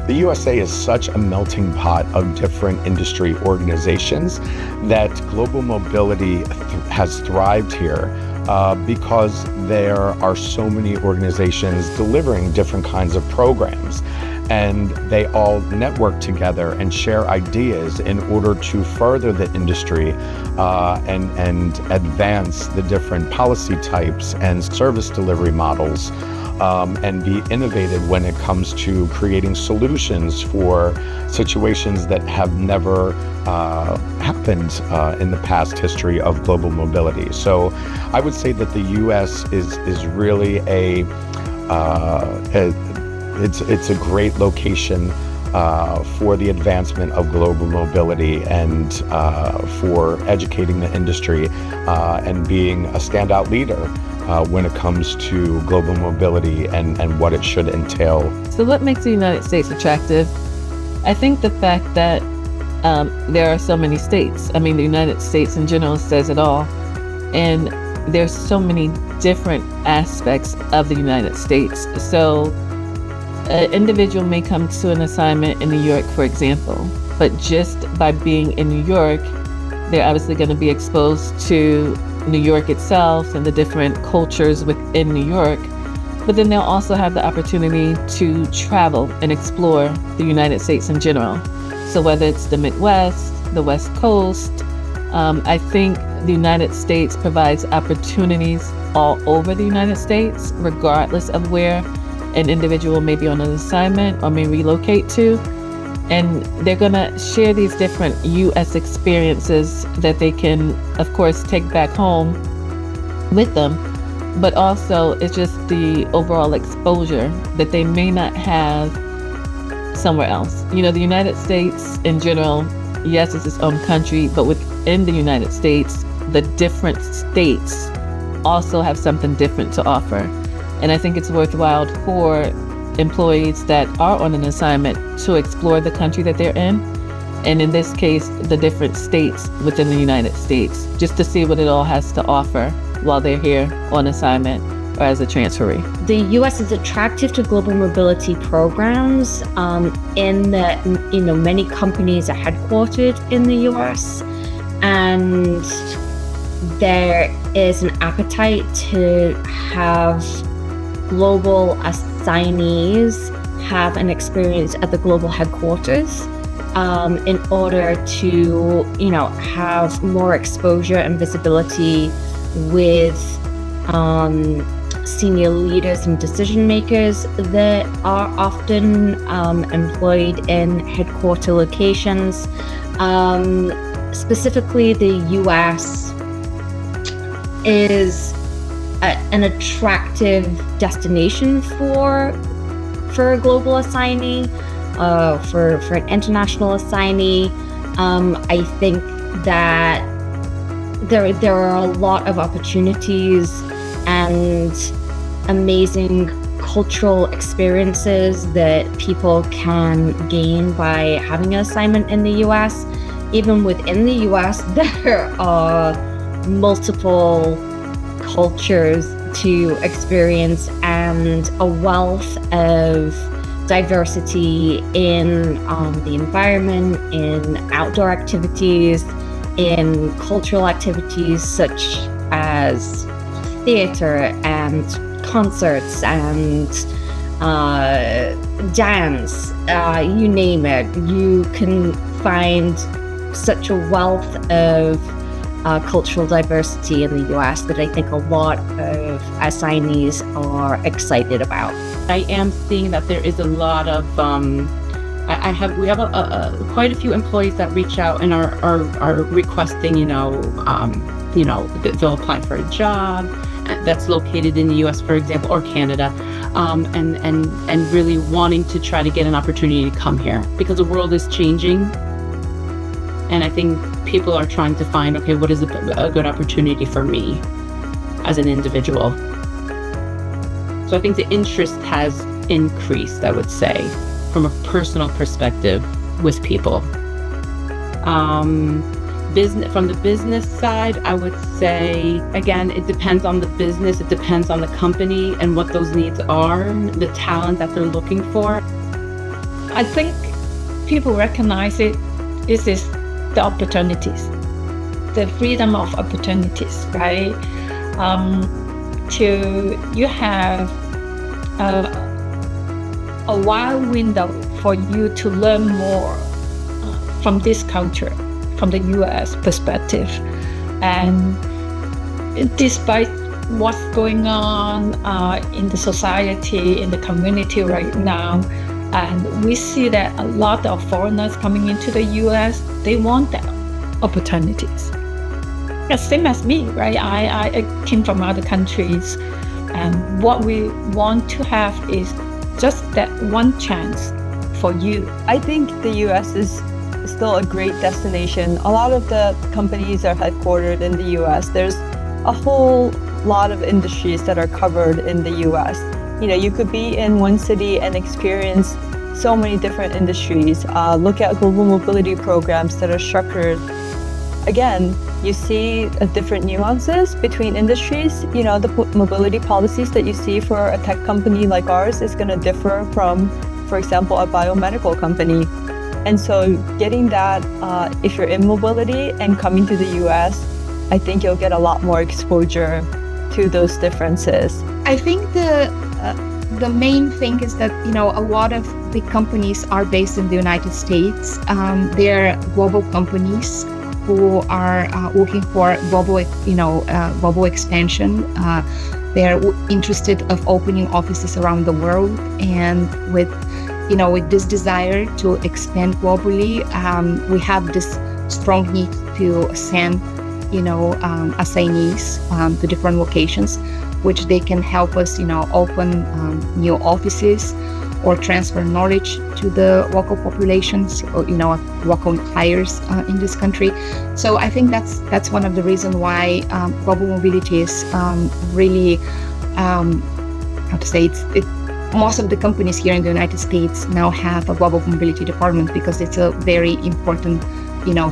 The USA is such a melting pot of different industry organizations that global mobility has thrived here because there are so many organizations delivering different kinds of programs. And they all network together and share ideas in order to further the industry and advance the different policy types and service delivery models. And be innovative when it comes to creating solutions for situations that have never happened in the past history of global mobility. So I would say that the U.S. is really it's a great location for the advancement of global mobility and for educating the industry and being a standout leader when it comes to global mobility and what it should entail. So what makes the United States attractive? I think the fact that there are so many states. I mean, the United States in general says it all. And there's so many different aspects of the United States. So an individual may come to an assignment in New York, for example, but just by being in New York, they're obviously going to be exposed to New York itself and the different cultures within New York. But then they'll also have the opportunity to travel and explore the United States in general. So whether it's the Midwest, the West Coast, I think the United States provides opportunities all over the United States, regardless of where an individual may be on an assignment or may relocate to. And they're going to share these different U.S. experiences that they can, of course, take back home with them. But also, it's just the overall exposure that they may not have somewhere else. You know, the United States in general, yes, it's its own country, but within the United States, the different states also have something different to offer. And I think it's worthwhile for employees that are on an assignment to explore the country that they're in. And in this case, the different states within the United States, just to see what it all has to offer while they're here on assignment or as a transferee. The U.S. is attractive to global mobility programs in that, many companies are headquartered in the U.S. and there is an appetite to have global assignees have an experience at the global headquarters in order to, have more exposure and visibility with senior leaders and decision makers that are often employed in headquarter locations. Specifically, the U.S. is an attractive destination for a global assignee, for an international assignee. I think that there are a lot of opportunities and amazing cultural experiences that people can gain by having an assignment in the U.S. Even within the U.S., there are multiple cultures to experience and a wealth of diversity in the environment, in outdoor activities, in cultural activities such as theater and concerts and dance, you name it. You can find such a wealth of cultural diversity in the U.S. that I think a lot of assignees are excited about. I am seeing that there is a lot of we have quite a few employees that reach out and are requesting, they'll apply for a job that's located in the U.S., for example, or Canada, and really wanting to try to get an opportunity to come here because the world is changing. And I think people are trying to find, okay, what is a good opportunity for me as an individual? So I think the interest has increased, I would say, from a personal perspective with people. From the business side, I would say, again, it depends on the business, it depends on the company and what those needs are, the talent that they're looking for. I think people recognize it. This is the opportunities, the freedom of opportunities, right? You have a wide window for you to learn more from this culture, from the U.S. perspective. And despite what's going on in the society, in the community right now, and we see that a lot of foreigners coming into the U.S., they want that opportunities. Same as me, right? I came from other countries, and what we want to have is just that one chance for you. I think the US is still a great destination. A lot of the companies are headquartered in the US. There's a whole lot of industries that are covered in the US. You know, you could be in one city and experience so many different industries. Look at global mobility programs that are structured. Again, you see different nuances between industries. You know, the mobility policies that you see for a tech company like ours is going to differ from, for example, a biomedical company. And so getting that, if you're in mobility and coming to the US, I think you'll get a lot more exposure to those differences. I think the main thing is that, you know, a lot of big companies are based in the United States. They're global companies who are looking for global expansion. They're interested of opening offices around the world, and with this desire to expand globally, we have this strong need to send, assignees to different locations, which they can help us, open new offices or transfer knowledge to the local populations or, local hires in this country. So I think that's one of the reasons why global mobility is really, most of the companies here in the United States now have a global mobility department because it's a very important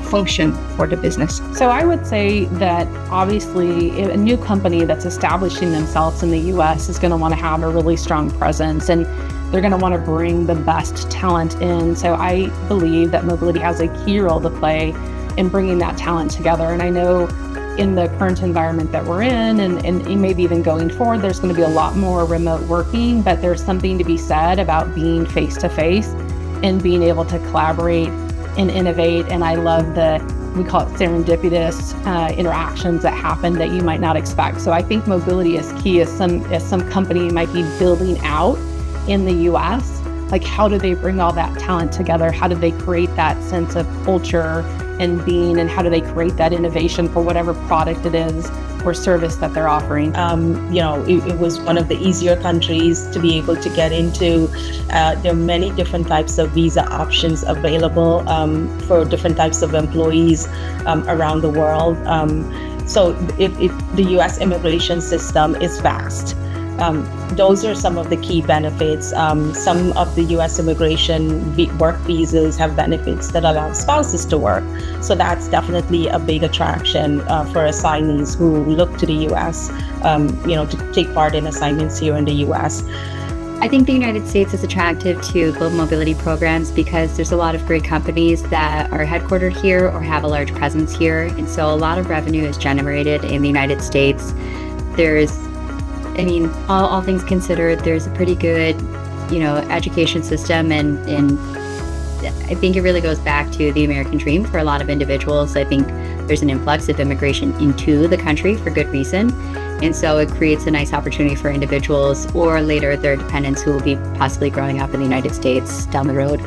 function for the business. So I would say that obviously a new company that's establishing themselves in the US is going to want to have a really strong presence, and they're going to want to bring the best talent in. So I believe that mobility has a key role to play in bringing that talent together. And I know in the current environment that we're in, and maybe even going forward, there's going to be a lot more remote working, but there's something to be said about being face-to-face and being able to collaborate and innovate. And I love we call it serendipitous interactions that happen that you might not expect. So I think mobility is key. As some company might be building out in the US, like how do they bring all that talent together? How do they create that sense of culture and being, and how do they create that innovation for whatever product it is or service that they're offering? It was one of the easier countries to be able to get into. There are many different types of visa options available for different types of employees around the world. So the US immigration system is fast. Those are some of the key benefits. Some of the U.S. immigration work visas have benefits that allow spouses to work. So that's definitely a big attraction for assignees who look to the U.S., to take part in assignments here in the U.S. I think the United States is attractive to global mobility programs because there's a lot of great companies that are headquartered here or have a large presence here. And so a lot of revenue is generated in the United States. All things considered, there's a pretty good, education system, and I think it really goes back to the American dream for a lot of individuals. I think there's an influx of immigration into the country for good reason, and so it creates a nice opportunity for individuals or later their dependents who will be possibly growing up in the United States down the road.